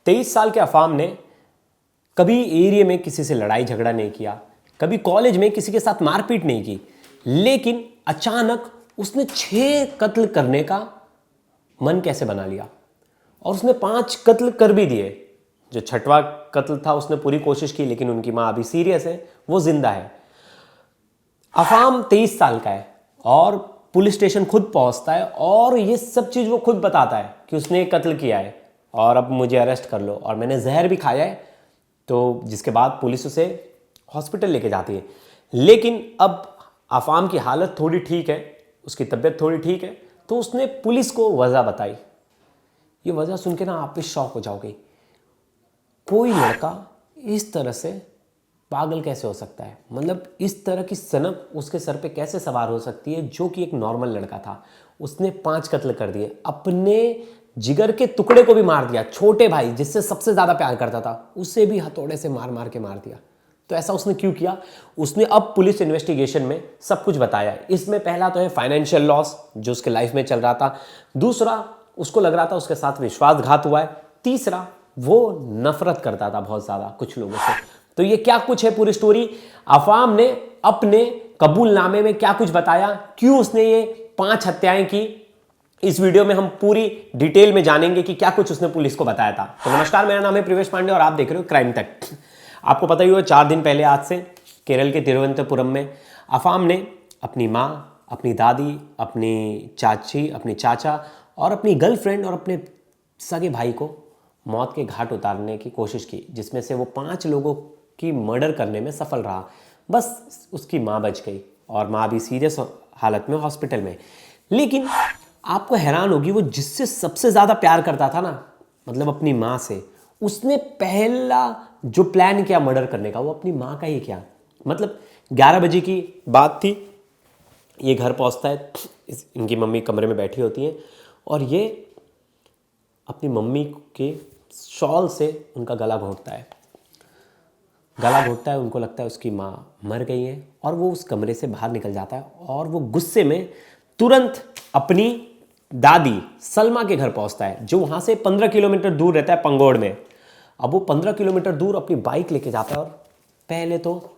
23 साल के अफाम ने कभी एरिया में किसी से लड़ाई झगड़ा नहीं किया, कभी कॉलेज में किसी के साथ मारपीट नहीं की, लेकिन अचानक उसने 6 कत्ल करने का मन कैसे बना लिया और उसने 5 कत्ल कर भी दिए। जो 6वां कत्ल था उसने पूरी कोशिश की, लेकिन उनकी मां अभी सीरियस है, वो जिंदा है। अफाम 23 साल का है और पुलिस स्टेशन खुद पहुंचता है और ये सब चीज वो खुद बताता है कि उसने एक कत्ल किया है और अब मुझे अरेस्ट कर लो और मैंने जहर भी खाया है। तो जिसके बाद पुलिस उसे हॉस्पिटल लेके जाती है, लेकिन अब अफाम की हालत थोड़ी ठीक है, उसकी तबीयत थोड़ी ठीक है, तो उसने पुलिस को वजह बताई। ये वजह सुन के ना आप भी शॉक हो जाओगे। कोई लड़का इस तरह से पागल कैसे हो सकता है, मतलब इस तरह की सनक उसके सर पे कैसे सवार हो सकती है, जो कि एक नॉर्मल लड़का था। उसने 5 कत्ल कर दिए, अपने जिगर के टुकड़े को भी मार दिया, छोटे भाई जिससे सबसे ज्यादा प्यार करता था उसे भी हथौड़े से मार मार के मार दिया। तो ऐसा उसने क्यों किया? उसने अब पुलिस इन्वेस्टिगेशन में सब कुछ बताया। इसमें पहला तो है फाइनेंशियल लॉस जो उसके लाइफ में चल रहा था, दूसरा उसको लग रहा था उसके साथ विश्वासघात हुआ है, तीसरा वो नफरत करता था बहुत ज्यादा कुछ लोगों से। तो ये क्या कुछ है पूरी स्टोरी, अफाम ने अपने कबूलनामे में क्या कुछ बताया, क्यों उसने ये 5 हत्याएं की, इस वीडियो में हम पूरी डिटेल में जानेंगे कि क्या कुछ उसने पुलिस को बताया था। तो नमस्कार, मेरा नाम है प्रिवेश पांडे और आप देख रहे हो क्राइम तक। आपको पता ही होगा 4 दिन पहले आज से केरल के तिरुवनंतपुरम में अफाम ने अपनी माँ, अपनी दादी, अपनी चाची, अपनी चाचा और अपनी गर्लफ्रेंड और अपने सगे भाई को मौत के घाट उतारने की कोशिश की, जिसमें से वो 5 लोगों की मर्डर करने में सफल रहा। बस उसकी माँ बच गई और माँ भी सीरियस हालत में हॉस्पिटल में। लेकिन आपको हैरान होगी, वो जिससे सबसे ज़्यादा प्यार करता था ना, मतलब अपनी माँ से, उसने पहला जो प्लान किया मर्डर करने का वो अपनी माँ का ही किया। मतलब 11 बजे की बात थी, ये घर पहुंचता है, इनकी मम्मी कमरे में बैठी होती है और ये अपनी मम्मी के शॉल से उनका गला घोंटता है। उनको लगता है उसकी माँ मर गई है और वो उस कमरे से बाहर निकल जाता है और वो गुस्से में तुरंत अपनी दादी सलमा के घर पहुंचता है, जो वहाँ से 15 किलोमीटर दूर रहता है, पंगोड़ में। अब वो 15 किलोमीटर दूर अपनी बाइक लेके जाता है और पहले तो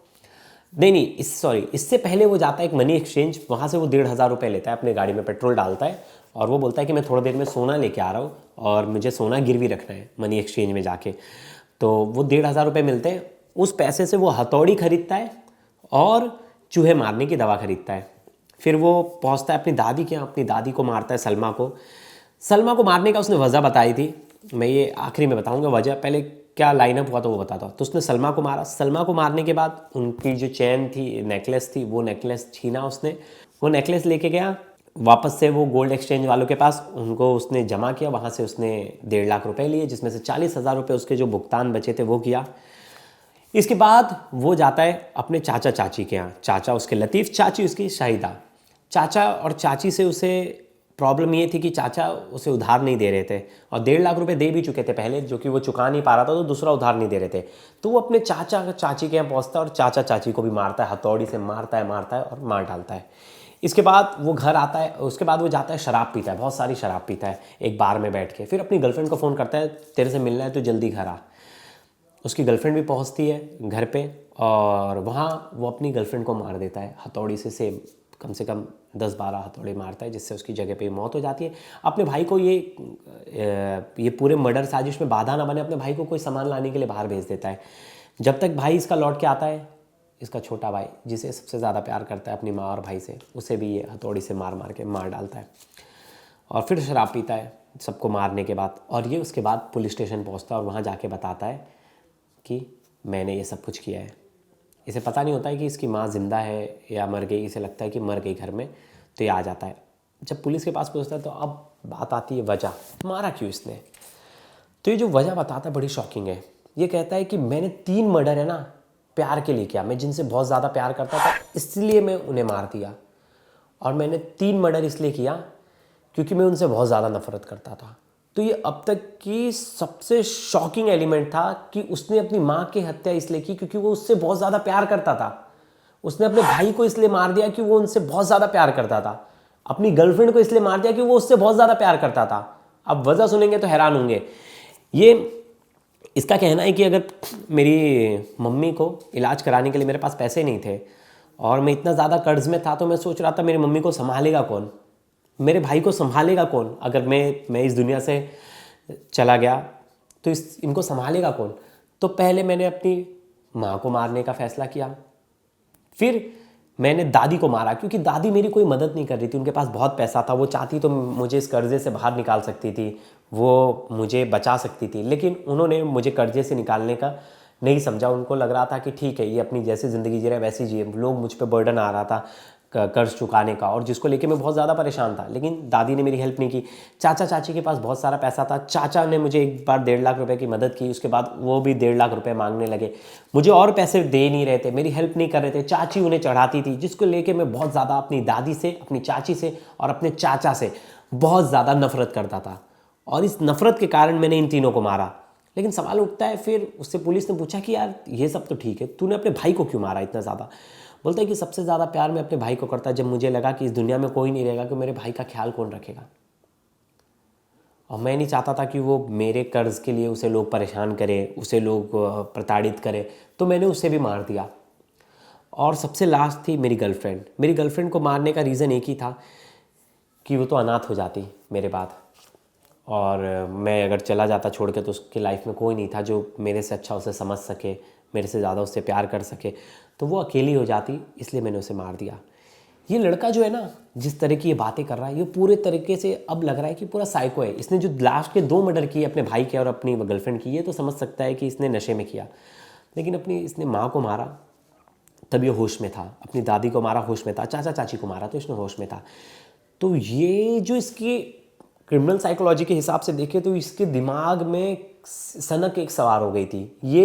इससे पहले वो जाता है एक मनी एक्सचेंज, वहाँ से वो 1,500 रुपये लेता है, अपने गाड़ी में पेट्रोल डालता है और वो बोलता है कि मैं थोड़ी देर में सोना लेके आ रहा हूँ और मुझे सोना गिरवी रखना है मनी एक्सचेंज में जाके। तो वो 1,500 रुपये मिलते हैं, उस पैसे से वो हथौड़ी खरीदता है और चूहे मारने की दवा खरीदता है। फिर वो पहुँचता है अपनी दादी के यहाँ, अपनी दादी को मारता है, सलमा को मारने का उसने वजह बताई थी, मैं ये आखिरी में बताऊँगा वजह, पहले क्या लाइनअप हुआ तो वो बताता हूँ। तो उसने सलमा को मारा, सलमा को मारने के बाद उनकी जो चैन थी, नेकलेस थी, वो नेकलेस छीना उसने, वो नेकलेस लेके गया वापस से वो गोल्ड एक्सचेंज वालों के पास, उनको उसने जमा किया, वहाँ से उसने 1.5 लाख रुपए लिए, जिसमें से 40,000 रुपये उसके जो भुगतान बचे थे वो किया। इसके बाद वो जाता है अपने चाचा चाची के यहाँ, चाचा उसके लतीफ़, चाची उसकी शाहिदा। चाचा और चाची से उसे प्रॉब्लम ये थी कि चाचा उसे उधार नहीं दे रहे थे और 1.5 लाख रुपए दे भी चुके थे पहले, जो कि वो चुका नहीं पा रहा था, तो दूसरा उधार नहीं दे रहे थे। तो वो अपने चाचा चाची के यहाँ पहुँचता है और चाचा चाची को भी मारता है, हथौड़ी से मारता है और मार डालता है। इसके बाद वो घर आता है, उसके बाद वो जाता है, शराब पीता है, बहुत सारी शराब पीता है एक बार में बैठ के। फिर अपनी गर्लफ्रेंड को फ़ोन करता है, तेरे से मिलना है तो जल्दी घर आ। उसकी गर्लफ्रेंड भी पहुंचती है घर पे और वहाँ वो अपनी गर्लफ्रेंड को मार देता है हथौड़ी से कम 10-12 हथौड़े मारता है, जिससे उसकी जगह पे मौत हो जाती है। अपने भाई को ये पूरे मर्डर साजिश में बाधा ना बने, अपने भाई को कोई सामान लाने के लिए बाहर भेज देता है। जब तक भाई इसका लौट के आता है, इसका छोटा भाई जिसे सबसे ज़्यादा प्यार करता है अपनी माँ और भाई से, उसे भी ये हथौड़ी से मार के मार डालता है और फिर शराब पीता है सबको मारने के बाद। और ये उसके बाद पुलिस स्टेशन पहुँचता है और वहाँ जाके बताता है कि मैंने ये सब कुछ किया है। इसे पता नहीं होता है कि इसकी माँ जिंदा है या मर गई, इसे लगता है कि मर गई घर में। तो ये आ जाता है, जब पुलिस के पास पहुँचता है तो अब बात आती है वजह, मारा क्यों इसने। तो ये जो वजह बताता है बड़ी शॉकिंग है। ये कहता है कि मैंने 3 मर्डर है ना प्यार के लिए किया, मैं जिनसे बहुत ज़्यादा प्यार करता था इसलिए मैं उन्हें मार दिया, और मैंने 3 मर्डर इसलिए किया क्योंकि मैं उनसे बहुत ज़्यादा नफरत करता था। तो ये अब तक की सबसे शॉकिंग एलिमेंट था कि उसने अपनी माँ की हत्या इसलिए की क्योंकि वो उससे बहुत ज़्यादा प्यार करता था। उसने अपने भाई को इसलिए मार दिया कि वो उनसे बहुत ज़्यादा प्यार करता था। अपनी गर्लफ्रेंड को इसलिए मार दिया कि वो उससे बहुत ज़्यादा प्यार करता था। अब वजह सुनेंगे तो हैरान होंगे। ये इसका कहना है कि अगर मेरी मम्मी को इलाज कराने के लिए मेरे पास पैसे नहीं थे और मैं इतना ज़्यादा कर्ज में था, तो मैं सोच रहा था मेरी मम्मी को संभालेगा कौन, मेरे भाई को संभालेगा कौन, अगर मैं इस दुनिया से चला गया तो इनको संभालेगा कौन। तो पहले मैंने अपनी माँ को मारने का फैसला किया, फिर मैंने दादी को मारा, क्योंकि दादी मेरी कोई मदद नहीं कर रही थी। उनके पास बहुत पैसा था, वो चाहती तो मुझे इस कर्जे से बाहर निकाल सकती थी, वो मुझे बचा सकती थी, लेकिन उन्होंने मुझे कर्जे से निकालने का नहीं समझा। उनको लग रहा था कि ठीक है, ये अपनी जैसी ज़िंदगी जी रहे वैसी जिए। लोग मुझ पर बर्डन आ रहा था कर्ज चुकाने का, और जिसको लेके मैं बहुत ज़्यादा परेशान था, लेकिन दादी ने मेरी हेल्प नहीं की। चाचा चाची के पास बहुत सारा पैसा था, चाचा ने मुझे एक बार 1.5 लाख रुपए की मदद की, उसके बाद वो भी 1.5 लाख रुपए मांगने लगे। मुझे और पैसे दे नहीं रहे थे, मेरी हेल्प नहीं कर रहे थे, चाची उन्हें चढ़ाती थी, जिसको लेके मैं बहुत ज़्यादा अपनी दादी से, अपनी चाची से और अपने चाचा से बहुत ज़्यादा नफरत करता था, और इस नफरत के कारण मैंने इन तीनों को मारा। लेकिन सवाल उठता है, फिर उससे पुलिस ने पूछा कि यार ये सब तो ठीक है, तूने अपने भाई को क्यों मारा इतना ज़्यादा। बोलता है कि सबसे ज़्यादा प्यार मैं अपने भाई को करता, जब मुझे लगा कि इस दुनिया में कोई नहीं रहेगा, कि मेरे भाई का ख्याल कौन रखेगा, और मैं नहीं चाहता था कि वो मेरे कर्ज के लिए उसे लोग परेशान करें, उसे लोग प्रताड़ित करें, तो मैंने उसे भी मार दिया। और सबसे लास्ट थी मेरी गर्लफ्रेंड। मेरी गर्लफ्रेंड को मारने का रीज़न एक ही था कि वो तो अनाथ हो जाती मेरे बाद, और मैं अगर चला जाता छोड़ के तो उसकी लाइफ में कोई नहीं था जो मेरे से अच्छा उसे समझ सके, मेरे से ज़्यादा उससे प्यार कर सके, तो वो अकेली हो जाती, इसलिए मैंने उसे मार दिया। ये लड़का जो है ना, जिस तरह की ये बातें कर रहा है, ये पूरे तरीके से अब लग रहा है कि पूरा साइको है। इसने जो लास्ट के 2 मर्डर किए, अपने भाई के और अपनी गर्लफ्रेंड की, ये तो समझ सकता है कि इसने नशे में किया, लेकिन इसने माँ को मारा तब ये होश में था, अपनी दादी को मारा होश में था, चाचा चाची को मारा तो इसने होश में था। तो ये जो इसकी क्रिमिनल साइकोलॉजी के हिसाब से देखे तो इसके दिमाग में सनक एक सवार हो गई थी। ये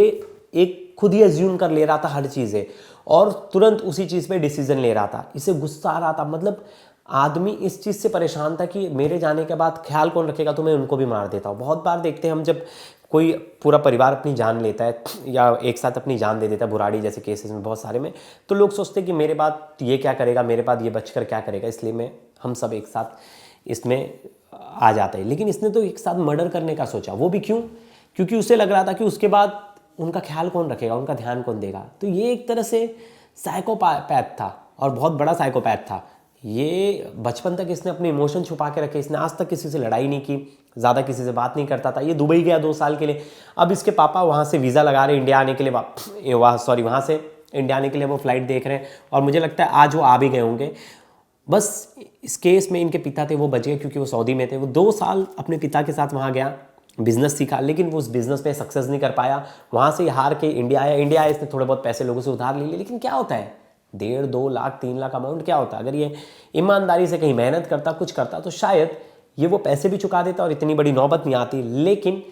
एक खुद ही एज्यूम कर ले रहा था हर चीज़ें, और तुरंत उसी चीज़ पे डिसीजन ले रहा था। इसे गुस्सा आ रहा था, मतलब आदमी इस चीज़ से परेशान था कि मेरे जाने के बाद ख्याल कौन रखेगा, तो मैं उनको भी मार देता हूँ। बहुत बार देखते हैं हम, जब कोई पूरा परिवार अपनी जान लेता है या एक साथ अपनी जान दे देता है, बुराड़ी जैसे केसेस में बहुत सारे में, तो लोग सोचते हैं कि मेरे बाद ये क्या करेगा, मेरे बाद ये बचकर क्या करेगा, इसलिए हम सब एक साथ इसमें आ जाते हैं। लेकिन इसने तो एक साथ मर्डर करने का सोचा, वो भी क्यों? क्योंकि उसे लग रहा था कि उसके बाद उनका ख्याल कौन रखेगा, उनका ध्यान कौन देगा। तो ये एक तरह से साइकोपैथ था, और बहुत बड़ा साइकोपैथ था। ये बचपन तक इसने अपने इमोशन छुपा के रखे, इसने आज तक किसी से लड़ाई नहीं की, ज़्यादा किसी से बात नहीं करता था। ये दुबई गया 2 साल के लिए, अब इसके पापा वहाँ से वीज़ा लगा रहे इंडिया आने के लिए, वहाँ से इंडिया आने के लिए वो फ्लाइट देख रहे हैं, और मुझे लगता है आज वो आ भी गए होंगे। बस इस केस में इनके पिता थे, वो बच गए क्योंकि वो सऊदी में थे। वो 2 साल अपने पिता के साथ वहाँ गया, बिजनेस सीखा, लेकिन वो उस बिजनेस में सक्सेस नहीं कर पाया। वहाँ से हार के इंडिया आया, इसने थोड़े बहुत पैसे लोगों से उधार ले लिए। लेकिन क्या होता है, 1.5, 2 लाख, 3 लाख अमाउंट क्या होता है? अगर ये ईमानदारी से कहीं मेहनत करता, कुछ करता, तो शायद ये वो पैसे भी चुका देता और इतनी बड़ी नौबत नहीं आती। लेकिन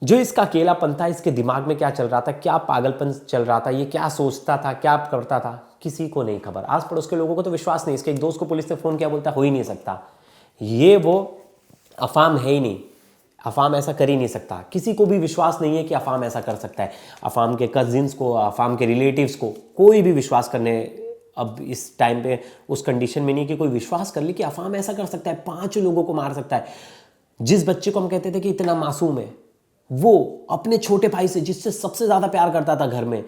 जो इसका अकेलापन था, इसके दिमाग में क्या चल रहा था, क्या पागलपन चल रहा था, ये क्या सोचता था, क्या करता था, किसी को नहीं खबर। आस पड़ोस के लोगों को तो विश्वास नहीं। इसके एक दोस्त को पुलिस ने फ़ोन किया, बोलता हो ही नहीं सकता, ये वो अफाम है ही नहीं, अफाम ऐसा कर ही नहीं सकता। किसी को भी विश्वास नहीं है कि अफाम ऐसा कर सकता है। अफाम के कजिन्स को, अफाम के रिलेटिव्स को कोई भी विश्वास करने अब इस टाइम पे उस कंडीशन में नहीं कि कोई विश्वास कर ले कि अफाम ऐसा कर सकता है, 5 लोगों को मार सकता है। जिस बच्चे को हम कहते थे कि इतना मासूम है, वो अपने छोटे भाई से, जिससे सबसे ज़्यादा प्यार करता था घर में,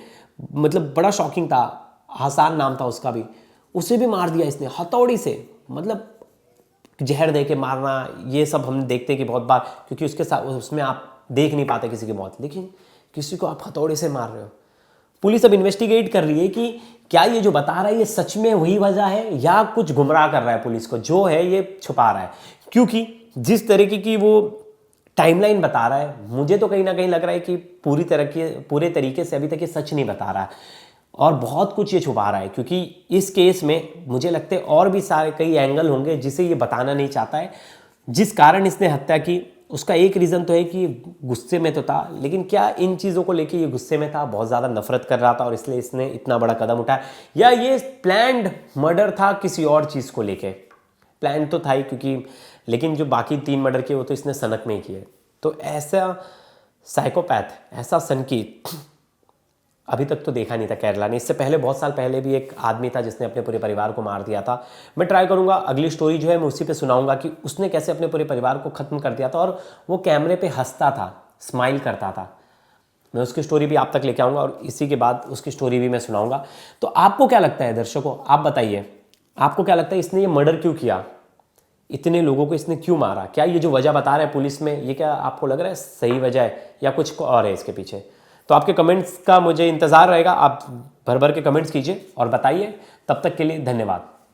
मतलब बड़ा शॉकिंग था, हसान नाम था उसका भी, उसे भी मार दिया इसने हथौड़ी से। मतलब जहर दे के मारना, ये सब हम देखते हैं कि बहुत बार, क्योंकि उसके साथ उसमें आप देख नहीं पाते किसी की मौत, लेकिन किसी को आप हथौड़े से मार रहे हो। पुलिस अब इन्वेस्टिगेट कर रही है कि क्या ये जो बता रहा है ये सच में वही वजह है या कुछ गुमराह कर रहा है पुलिस को, जो है ये छुपा रहा है। क्योंकि जिस तरीके की वो टाइमलाइन बता रहा है, मुझे तो कहीं ना कहीं लग रहा है कि पूरे तरीके से अभी तक ये सच नहीं बता रहा है, और बहुत कुछ ये छुपा रहा है। क्योंकि इस केस में मुझे लगता है और भी सारे कई एंगल होंगे जिसे ये बताना नहीं चाहता है, जिस कारण इसने हत्या की। उसका एक रीज़न तो है कि गुस्से में तो था, लेकिन क्या इन चीज़ों को लेके ये गुस्से में था, बहुत ज़्यादा नफरत कर रहा था, और इसलिए इसने इतना बड़ा कदम उठाया, या ये प्लान्ड मर्डर था किसी और चीज़ को लेके? प्लान तो था ही, क्योंकि लेकिन जो बाकी 3 मर्डर किए वो तो इसने सनक में ही किए। तो ऐसा साइकोपैथ, ऐसा सनकी अभी तक तो देखा नहीं था केरला ने। इससे पहले बहुत साल पहले भी एक आदमी था जिसने अपने पूरे परिवार को मार दिया था। मैं ट्राई करूंगा अगली स्टोरी जो है मैं उसी पे सुनाऊंगा कि उसने कैसे अपने पूरे परिवार को ख़त्म कर दिया था, और वो कैमरे पे हंसता था, स्माइल करता था। मैं उसकी स्टोरी भी आप तक लेके आऊँगा और इसी के बाद उसकी स्टोरी भी मैं सुनाऊँगा। तो आपको क्या लगता है दर्शकों, आप बताइए, आपको क्या लगता है इसने ये मर्डर क्यों किया, इतने लोगों को इसने क्यों मारा? क्या ये जो वजह बता रहा है पुलिस में, ये क्या आपको लग रहा है सही वजह है या कुछ और है इसके पीछे? तो आपके कमेंट्स का मुझे इंतज़ार रहेगा, आप भर भर के कमेंट्स कीजिए और बताइए। तब तक के लिए धन्यवाद।